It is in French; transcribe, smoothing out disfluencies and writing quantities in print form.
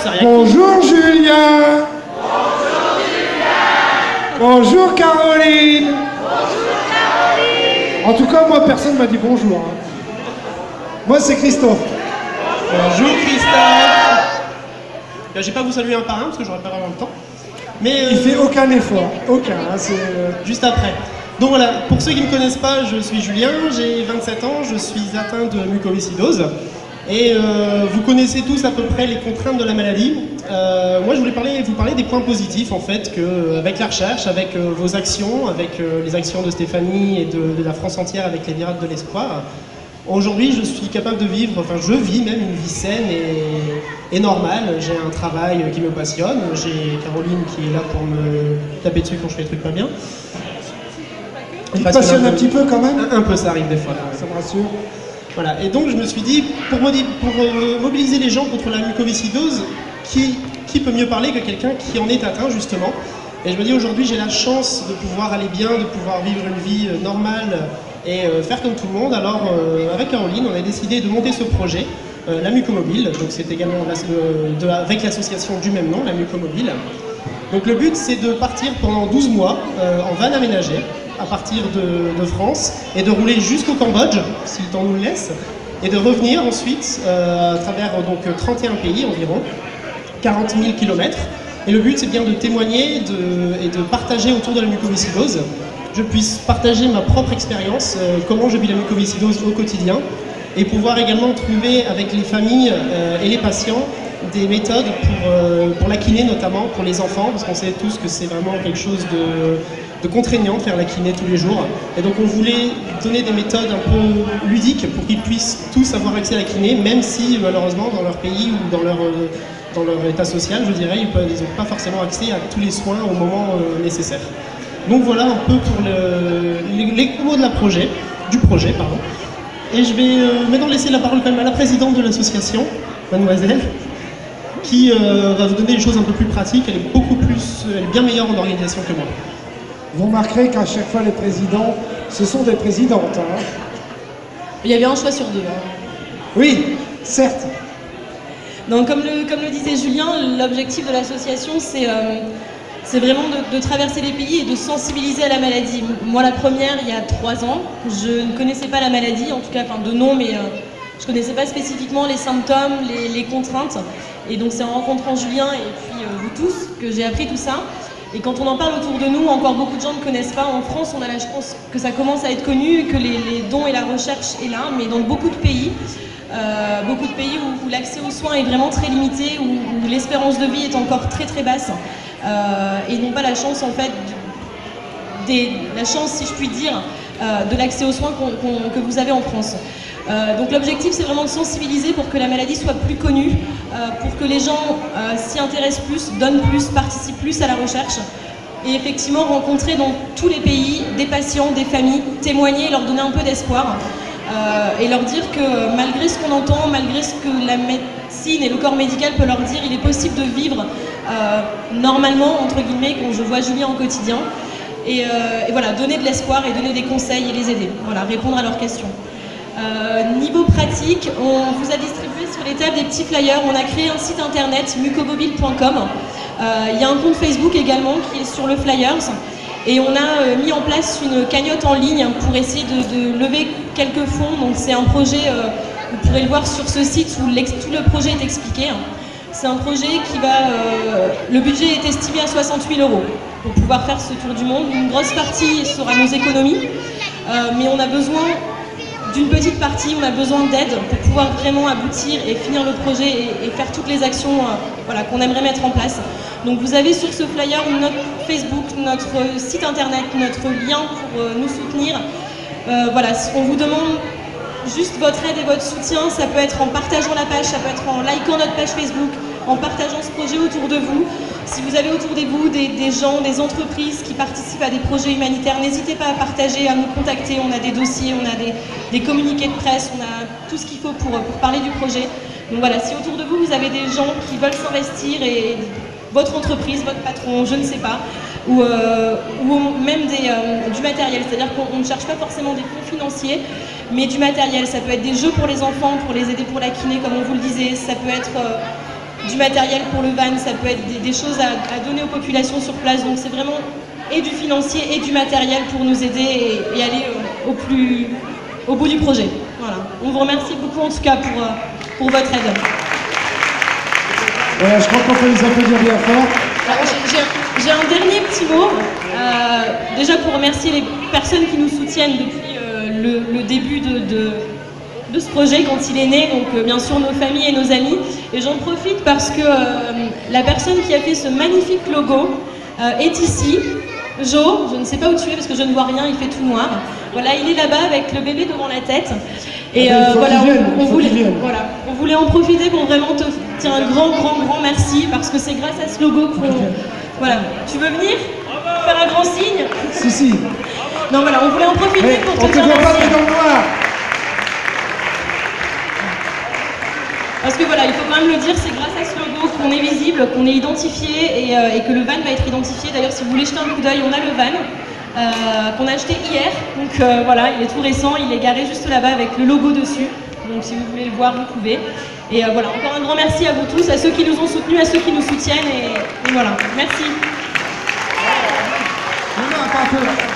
sais rien. Bonjour Julien. Bonjour Caroline. En tout cas, moi, personne m'a dit bonjour. Hein. Moi, c'est Christophe. Bonjour Christophe. Je vais pas vous saluer un par un parce que j'aurais pas vraiment le temps. Mais Il fait aucun effort. Aucun. Hein, c'est... Juste après. Donc voilà, pour ceux qui ne me connaissent pas, je suis Julien, j'ai 27 ans, je suis atteint de mucoviscidose. Et vous connaissez tous à peu près les contraintes de la maladie. Moi, je voulais vous parler des points positifs, en fait, avec la recherche, avec vos actions, avec les actions de Stéphanie et de la France entière avec les miracles de l'espoir. Aujourd'hui, je suis capable de vivre, enfin, je vis même une vie saine et normale. J'ai un travail qui me passionne. J'ai Caroline qui est là pour me taper dessus quand je fais des trucs pas bien. Il passionne un petit peu quand même. Un peu, ça arrive des fois. Ça me rassure. Voilà, et donc je me suis dit, pour mobiliser les gens contre la mucoviscidose, qui peut mieux parler que quelqu'un qui en est atteint justement. Et je me dis aujourd'hui j'ai la chance de pouvoir aller bien, de pouvoir vivre une vie normale et faire comme tout le monde. Alors avec Caroline, on a décidé de monter ce projet, la Mucomobile, donc c'est également avec l'association du même nom, la Mucomobile. Donc le but c'est de partir pendant 12 mois en van aménagé, à partir de France et de rouler jusqu'au Cambodge, si le temps nous le laisse, et de revenir ensuite à travers donc 31 pays environ, 40 000 km. Et le but c'est bien de témoigner et de partager autour de la mucoviscidose. Je puisse partager ma propre expérience, comment je vis la mucoviscidose au quotidien, et pouvoir également trouver avec les familles et les patients des méthodes pour la kiné notamment, pour les enfants, parce qu'on sait tous que c'est vraiment quelque chose de contraignant de faire la kiné tous les jours. Et donc on voulait donner des méthodes un peu ludiques pour qu'ils puissent tous avoir accès à la kiné, même si malheureusement dans leur pays ou dans leur état social, je dirais, ils n'ont pas forcément accès à tous les soins au moment nécessaire. Donc voilà un peu pour les mots du projet. Et je vais maintenant laisser la parole quand même à la présidente de l'association, mademoiselle, qui va vous donner des choses un peu plus pratiques. Elle est bien meilleure en organisation que moi. Vous remarquerez qu'à chaque fois les présidents, ce sont des présidentes. Hein. Il y avait un choix sur deux. Hein. Oui, certes. Donc, comme le disait Julien, l'objectif de l'association, c'est vraiment de traverser les pays et de sensibiliser à la maladie. Moi, la première, il y a 3 ans, je ne connaissais pas la maladie, en tout cas, enfin de nom, mais je ne connaissais pas spécifiquement les symptômes, les contraintes. Et donc, c'est en rencontrant Julien et puis vous tous que j'ai appris tout ça. Et quand on en parle autour de nous, encore beaucoup de gens ne connaissent pas. En France, on a la chance que ça commence à être connu, que les dons et la recherche est là, mais dans beaucoup de pays où l'accès aux soins est vraiment très limité, où l'espérance de vie est encore très très basse, et n'ont pas la chance en fait, la chance si je puis dire, de l'accès aux soins que vous avez en France. Donc l'objectif c'est vraiment de sensibiliser pour que la maladie soit plus connue, pour que les gens s'y intéressent plus, donnent plus, participent plus à la recherche et effectivement rencontrer dans tous les pays des patients, des familles, témoigner, leur donner un peu d'espoir et leur dire que malgré ce qu'on entend, malgré ce que la médecine et le corps médical peut leur dire, il est possible de vivre normalement, entre guillemets, quand je vois Julien au quotidien et voilà, donner de l'espoir et donner des conseils et les aider, voilà, répondre à leurs questions. Niveau pratique, on vous a distribué sur les tables des petits flyers. On a créé un site internet mucomobile.com. Il y a un compte Facebook également qui est sur le flyers. Et on a mis en place une cagnotte en ligne pour essayer de lever quelques fonds. Donc c'est un projet, vous pourrez le voir sur ce site où tout le projet est expliqué. C'est un projet qui va... le budget est estimé à 60 000 € pour pouvoir faire ce tour du monde. Une grosse partie sera nos économies, mais on a besoin d'une petite partie, on a besoin d'aide pour pouvoir vraiment aboutir et finir le projet et faire toutes les actions voilà, qu'on aimerait mettre en place. Donc vous avez sur ce flyer notre Facebook, notre site internet, notre lien pour nous soutenir. Voilà, on vous demande juste votre aide et votre soutien. Ça peut être en partageant la page, ça peut être en likant notre page Facebook, en partageant ce projet autour de vous. Si vous avez autour de vous des gens, des entreprises qui participent à des projets humanitaires, n'hésitez pas à partager, à nous contacter. On a des dossiers, on a des communiqués de presse, on a tout ce qu'il faut pour parler du projet. Donc voilà, si autour de vous, vous avez des gens qui veulent s'investir et votre entreprise, votre patron, je ne sais pas, ou même du matériel, c'est-à-dire qu'on ne cherche pas forcément des fonds financiers, mais du matériel. Ça peut être des jeux pour les enfants, pour les aider pour la kiné, comme on vous le disait, ça peut être du matériel pour le van, ça peut être des choses à donner aux populations sur place. Donc c'est vraiment et du financier et du matériel pour nous aider et aller au bout du projet. Voilà. On vous remercie beaucoup en tout cas pour votre aide. Voilà, je crois qu'on peut les applaudir bien fort. J'ai un dernier petit mot, déjà pour remercier les personnes qui nous soutiennent depuis le début de ce projet quand il est né, donc bien sûr nos familles et nos amis. Et j'en profite parce que la personne qui a fait ce magnifique logo est ici. Jo, je ne sais pas où tu es parce que je ne vois rien, il fait tout noir. Voilà, il est là-bas avec le bébé devant la tête. Et voilà, on voulait en profiter pour vraiment te dire un grand merci parce que c'est grâce à ce logo qu'on... Voilà, tu veux venir faire un grand signe? Si. Non voilà, on voulait en profiter pour te dire on te voit pas merci. dans le noir. Parce que voilà, il faut quand même le dire, c'est grâce à ce logo qu'on est visible, qu'on est identifié et que le van va être identifié. D'ailleurs, si vous voulez jeter un coup d'œil, on a le van qu'on a acheté hier. Donc voilà, il est tout récent, il est garé juste là-bas avec le logo dessus. Donc si vous voulez le voir, vous pouvez. Et voilà, encore un grand merci à vous tous, à ceux qui nous ont soutenus, à ceux qui nous soutiennent. Et voilà, merci. Non, pas un peu.